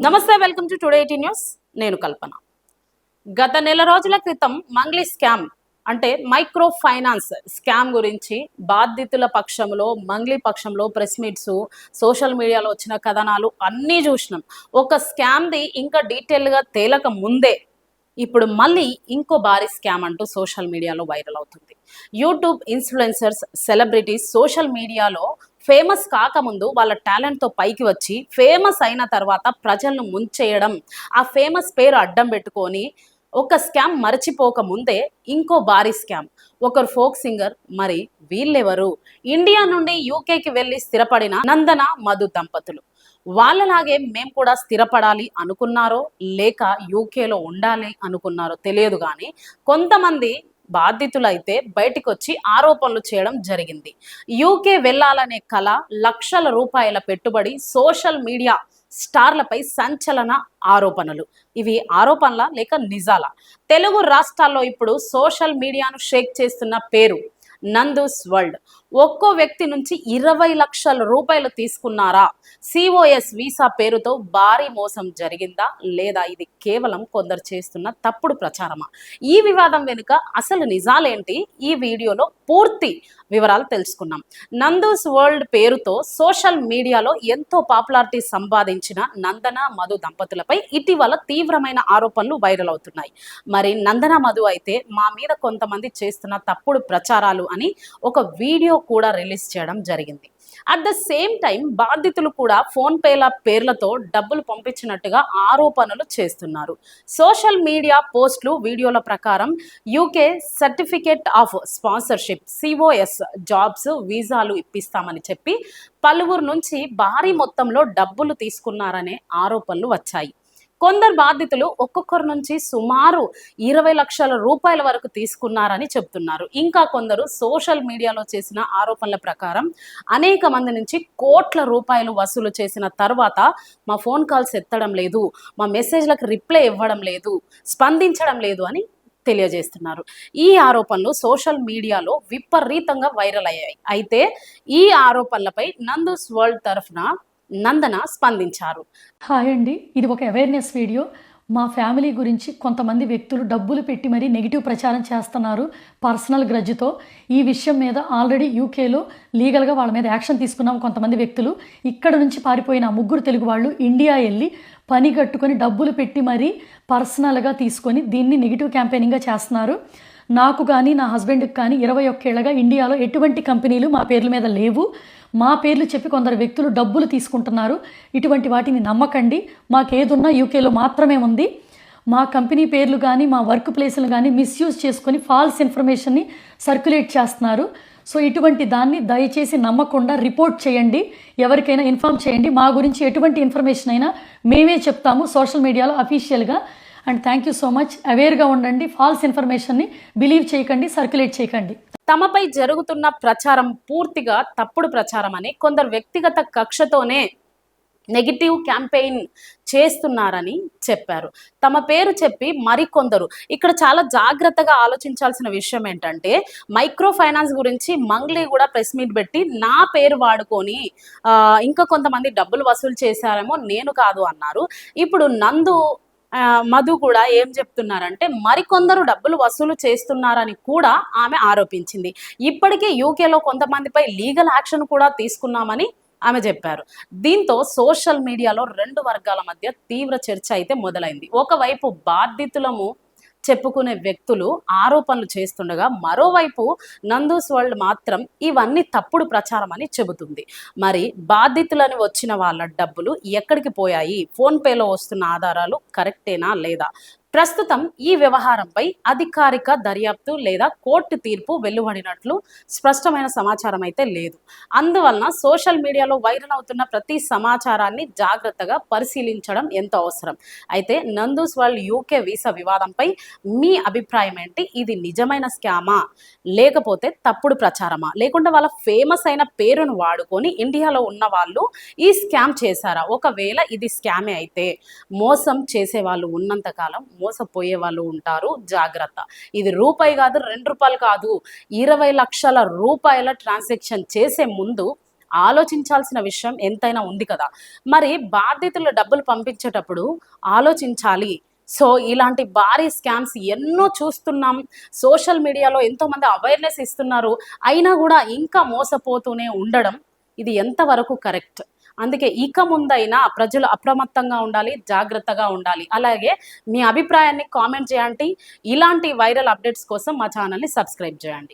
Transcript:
నమస్తే, welcome to today eighty news. నేను కల్పన. గత నెల రోజుల క్రితం మంగ్లీ స్కామ్ అంటే మైక్రో ఫైనాన్స్ స్కామ్ గురించి బాధితుల పక్షంలో మంగ్లీ పక్షంలో ప్రెస్ మీట్స్, సోషల్ మీడియాలో వచ్చిన కథనాలు అన్నీ చూసినాం. ఒక స్కామ్ది ఇంకా డీటెయిల్గా తేలక ముందే ఇప్పుడు మళ్ళీ ఇంకో భారీ స్కామ్ అంటూ సోషల్ మీడియాలో వైరల్ అవుతుంది. యూట్యూబ్ ఇన్ఫ్లుయెన్సర్స్, సెలబ్రిటీస్ సోషల్ మీడియాలో ఫేమస్ కాకముందు వాళ్ళ టాలెంట్తో పైకి వచ్చి ఫేమస్ అయిన తర్వాత ప్రజలను ముంచేయడం, ఆ ఫేమస్ పేరు అడ్డం పెట్టుకొని ఒక స్కామ్ మరచిపోక ముందే ఇంకో భారీ స్కామ్. ఒకరు ఫోక్ సింగర్, మరి వీళ్ళెవరు? ఇండియా నుండి యూకేకి వెళ్ళి స్థిరపడిన నందన మధు దంపతులు. వాళ్ళలాగే మేము కూడా స్థిరపడాలి అనుకున్నారో లేక యూకేలో ఉండాలి అనుకున్నారో తెలియదు, కానీ కొంతమంది బాధితులైతే బయటికి వచ్చి ఆరోపణలు చేయడం జరిగింది. యూకే వెళ్ళాలనే కళ, లక్షల రూపాయల పెట్టుబడి, సోషల్ మీడియా స్టార్లపై సంచలన ఆరోపణలు. ఇవి ఆరోపణలా లేక నిజాలా? తెలుగు రాష్ట్రాల్లో ఇప్పుడు సోషల్ మీడియాను షేక్ చేస్తున్న పేరు నందూస్ వరల్డ్. ఒక్కో వ్యక్తి నుంచి 20 లక్షల రూపాయలు తీసుకున్నారా? సిఓఎస్ వీసా పేరుతో భారీ మోసం జరిగిందా లేదా ఇది కేవలం కొందరు చేస్తున్న తప్పుడు ప్రచారమా? ఈ వివాదం వెనుక అసలు నిజాలేంటి? ఈ వీడియోలో పూర్తి వివరాలు తెలుసుకున్నాం. నందూస్ వరల్డ్ పేరుతో సోషల్ మీడియాలో ఎంతో పాపులారిటీ సంపాదించిన నందన మధు దంపతులపై ఇటీవల తీవ్రమైన ఆరోపణలు వైరల్ అవుతున్నాయి. మరి నందన మధు అయితే మా మీద కొంతమంది చేస్తున్న తప్పుడు ప్రచారాలు అని ఒక వీడియో కూడా రిలీజ్ చేయడం జరిగింది. అట్ ద సేమ్ టైం బాధితులు కూడా ఫోన్ పేల పేర్లతో డబ్బులు పంపించినట్టుగా ఆరోపణలు చేస్తున్నారు. సోషల్ మీడియా పోస్టులు, వీడియోల ప్రకారం UK certificate of sponsorship, cos jobs, వీసాలు ఇప్పిస్తామని చెప్పి పలువురు నుంచి భారీ మొత్తంలో డబ్బులు తీసుకున్నారనే ఆరోపణలు వచ్చాయి. కొందరు బాధితులు ఒక్కొక్కరి నుంచి సుమారు 20 లక్షల రూపాయల వరకు తీసుకున్నారని చెబుతున్నారు. ఇంకా కొందరు సోషల్ మీడియాలో చేసిన ఆరోపణల ప్రకారం అనేక మంది నుంచి కోట్ల రూపాయలు వసూలు చేసిన తర్వాత మా ఫోన్ కాల్స్ ఎత్తడం లేదు, మా మెసేజ్లకు రిప్లై ఇవ్వడం లేదు, స్పందించడం లేదు అని తెలియజేస్తున్నారు. ఈ ఆరోపణలు సోషల్ మీడియాలో విపరీతంగా వైరల్ అయ్యాయి. అయితే ఈ ఆరోపణలపై నందూస్ వరల్డ్ తరఫున నందన స్పందించారు. హాయ్ అండి, ఇది ఒక అవేర్నెస్ వీడియో. మా ఫ్యామిలీ గురించి కొంతమంది వ్యక్తులు డబ్బులు పెట్టి మరీ నెగిటివ్ ప్రచారం చేస్తున్నారు పర్సనల్ గ్రడ్జ్తో. ఈ విషయం మీద ఆల్రెడీ యూకేలో లీగల్గా వాళ్ళ మీద యాక్షన్ తీసుకున్నాం. కొంతమంది వ్యక్తులు ఇక్కడ నుంచి పారిపోయిన 3 తెలుగు వాళ్ళు ఇండియా వెళ్ళి పని కట్టుకొని డబ్బులు పెట్టి మరీ పర్సనల్గా తీసుకొని దీన్ని నెగిటివ్ క్యాంపెయినింగ్గా చేస్తున్నారు. నాకు కానీ నా హస్బెండ్కి కానీ 21 ఏళ్ళగా ఇండియాలో ఎటువంటి కంపెనీలు మా పేర్ల మీద లేవు. మా పేర్లు చెప్పి కొందరు వ్యక్తులు డబ్బులు తీసుకుంటున్నారు. ఇటువంటి వాటిని నమ్మకండి. మాకేదున్నా యూకేలో మాత్రమే ఉంది. మా కంపెనీ పేర్లు కానీ మా వర్క్ ప్లేసులు కానీ మిస్యూజ్ చేసుకొని ఫాల్స్ ఇన్ఫర్మేషన్ని సర్క్యులేట్ చేస్తున్నారు. సో ఇటువంటి దాన్ని దయచేసి నమ్మకుండా రిపోర్ట్ చేయండి, ఎవరికైనా ఇన్ఫామ్ చేయండి. మా గురించి ఎటువంటి ఇన్ఫర్మేషన్ అయినా మేమే చెప్తాము సోషల్ మీడియాలో అఫీషియల్గా. And thank you so much. అవేర్గా ఉండండి, ఫాల్స్ ఇన్ఫర్మేషన్ని బిలీవ్ చేయకండి, సర్క్యులేట్ చేయకండి. తమపై జరుగుతున్న ప్రచారం పూర్తిగా తప్పుడు ప్రచారం అని, కొందరు వ్యక్తిగత కక్షతోనే నెగిటివ్ క్యాంపెయిన్ చేస్తున్నారని చెప్పారు. తమ పేరు చెప్పి మరికొందరు, ఇక్కడ చాలా జాగ్రత్తగా ఆలోచించాల్సిన విషయం ఏంటంటే, మైక్రో ఫైనాన్స్ గురించి మంగ్లీ కూడా ప్రెస్ మీట్ పెట్టి నా పేరు వాడుకొని ఇంకా కొంతమంది డబ్బులు వసూలు చేశారేమో, నేను కాదు అన్నారు. ఇప్పుడు మధు కూడా ఏం చెప్తున్నారంటే మరికొందరు డబ్బులు వసూలు చేస్తున్నారని కూడా ఆమె ఆరోపించింది. ఇప్పటికే యూకేలో కొంతమందిపై లీగల్ యాక్షన్ కూడా తీసుకున్నామని ఆమె చెప్పారు. దీంతో సోషల్ మీడియాలో 2 వర్గాల మధ్య తీవ్ర చర్చ అయితే మొదలైంది. ఒకవైపు బాధితులము చెప్పుకునే వ్యక్తులు ఆరోపణలు చేస్తుండగా, మరోవైపు నందూస్ వరల్డ్ మాత్రం ఇవన్నీ తప్పుడు ప్రచారం అని చెబుతుంది. మరి బాధితులని వచ్చిన వాళ్ళ డబ్బులు ఎక్కడికి పోయాయి? ఫోన్పేలో వస్తున్న ఆధారాలు కరెక్టేనా లేదా? ప్రస్తుతం ఈ వ్యవహారంపై అధికారిక దర్యాప్తు లేదా కోర్టు తీర్పు వెలువడినట్లు స్పష్టమైన సమాచారం అయితే లేదు. అందువలన సోషల్ మీడియాలో వైరల్ అవుతున్న ప్రతి సమాచారాన్ని జాగ్రత్తగా పరిశీలించడం ఎంతో అవసరం. అయితే నందూస్ వరల్డ్ యూకే వీసా వివాదంపై మీ అభిప్రాయం ఏంటి? ఇది నిజమైన స్కామా, లేకపోతే తప్పుడు ప్రచారమా, లేకుంటే వాళ్ళ ఫేమస్ అయిన పేరును వాడుకొని ఇండియాలో ఉన్న వాళ్ళు ఈ స్కామ్ చేశారా? ఒకవేళ ఇది స్కామే అయితే మోసం చేసే వాళ్ళు ఉన్నంతకాలం మోసపోయే వాళ్ళు ఉంటారు, జాగ్రత్త. ఇది రూపాయి కాదు, 2 రూపాయలు కాదు, 20 లక్షల రూపాయల ట్రాన్సాక్షన్ చేసే ముందు ఆలోచించాల్సిన విషయం ఎంతైనా ఉంది కదా. మరి బాధితులు డబ్బులు పంపించేటప్పుడు ఆలోచించాలి. సో ఇలాంటి భారీ స్కామ్స్ ఎన్నో చూస్తున్నాం. సోషల్ మీడియాలో ఎంతోమంది అవేర్నెస్ ఇస్తున్నారు. అయినా కూడా ఇంకా మోసపోతూనే ఉండడం ఇది ఎంతవరకు కరెక్ట్? అందుకే ఇక ముందైనా ప్రజలు అప్రమత్తంగా ఉండాలి, జాగ్రత్తగా ఉండాలి. అలాగే మీ అభిప్రాయాన్ని కామెంట్ చేయండి. ఇలాంటి వైరల్ అప్డేట్స్ కోసం మా ఛానల్ని సబ్స్క్రైబ్ చేయండి.